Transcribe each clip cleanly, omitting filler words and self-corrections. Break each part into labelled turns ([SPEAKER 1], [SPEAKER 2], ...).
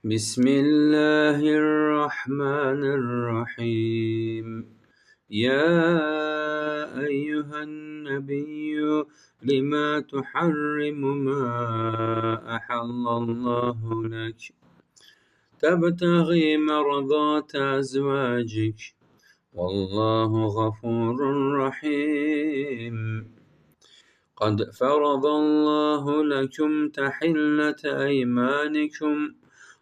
[SPEAKER 1] بسم الله الرحمن الرحيم. يا أيها النبي لما تحرم ما أحل الله لك تبتغي مرضات أزواجك والله غفور رحيم. قد فرض الله لكم تحلة أيمانكم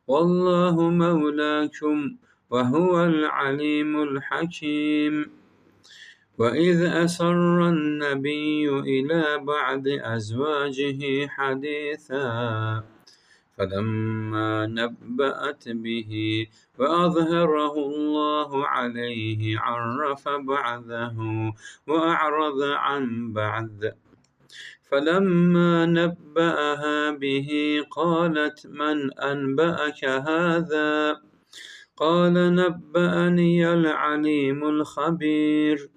[SPEAKER 1] والله مولاكم وهو العليم الحكيم. وإذ أسر النبي إلى بعض أزواجه حديثا فلما نبأت به وأظهره الله عليه عرف بعضه وأعرض عن بعض. فلما نبأها به قالت من أنبأك هذا؟ قال نبأني العليم الخبير.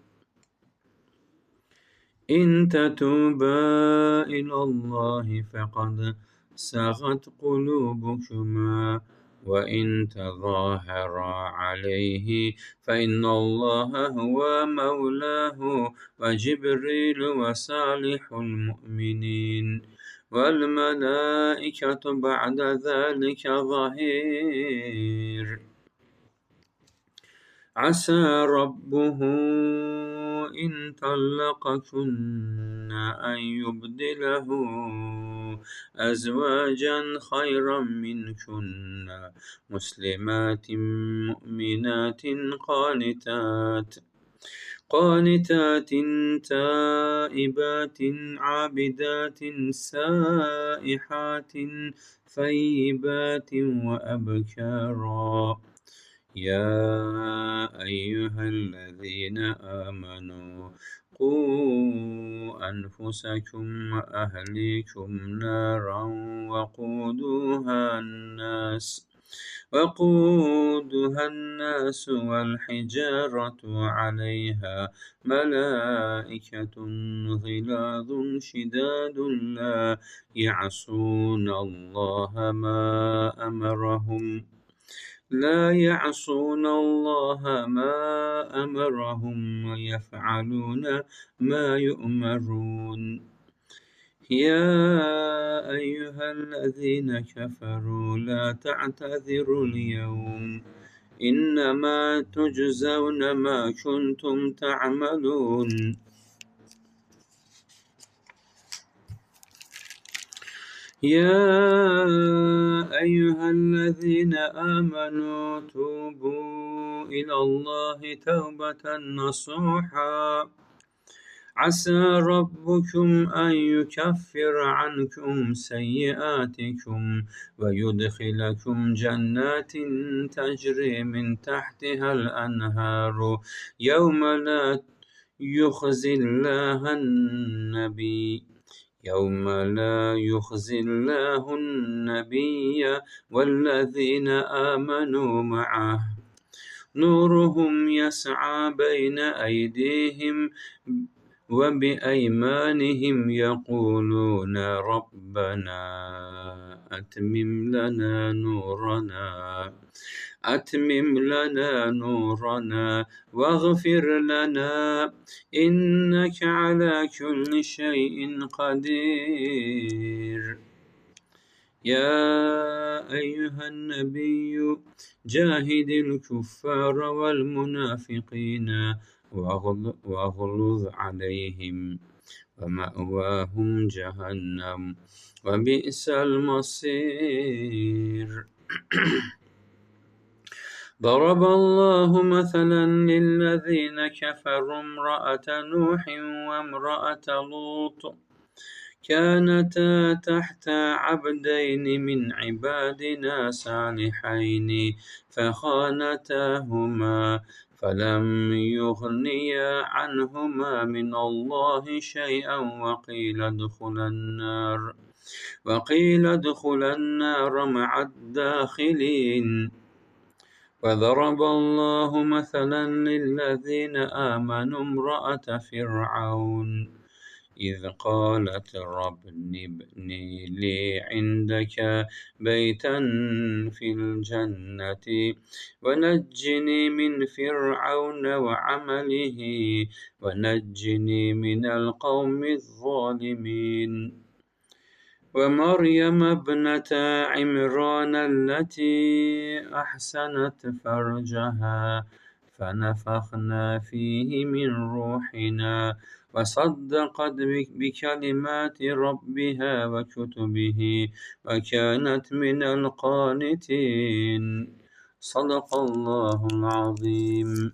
[SPEAKER 1] إن تتوبا إلى الله فقد سغت قلوبكما وإن تظاهرا عليه فإن الله هو مولاه وجبريل وصالح المؤمنين والملائكة بعد ذلك ظهير. عسى ربه إن طلقكن أن يبدله أزواجا خيرا منكن مسلمات مؤمنات قانتات تائبات عابدات سائحات ثيبات وأبكارا. يا أيها الذين آمنوا قوا أنفسكم وأهليكم نارا وقودها الناس والحجارة عليها ملائكة غلاظ شداد لا يعصون الله ما أمرهم ويفعلون ما يؤمرون. يا أيها الذين كفروا لا تعتذروا اليوم إنما تجزون ما كنتم تعملون. يا أيها الذين آمنوا توبوا إلى الله توبة نصوحا عسى ربكم أن يكفر عنكم سيئاتكم ويدخلكم جنات تجري من تحتها الأنهار يوم لا يخزي الله النبي والذين آمنوا معه نورهم يسعى بين أيديهم وبأيمانهم يقولون ربنا أتمم لنا نورنا واغفر لنا إنك على كل شيء قدير. يا أيها النبي جاهد الكفار والمنافقين واغلظ عليهم ومأواهم جهنم وبئس المصير. ضرب الله مثلا للذين كفروا امرأة نوح وامرأة لوط كانتا تحت عبدين من عبادنا صالحين فخانتاهما فلم يغنيا عنهما من الله شيئا وقيل ادخلا النار مع الداخلين. وضرب الله مثلا للذين آمنوا امرأة فرعون إذ قالت رب ابن لي عندك بيتا في الجنة ونجني من فرعون وعمله ونجني من القوم الظالمين ومريم ابنة عمران التي أحسنت فرجها فنفخنا فيه من روحنا وصدقت بكلمات ربها وكتبه وكانت من القانتين صدق الله العظيم.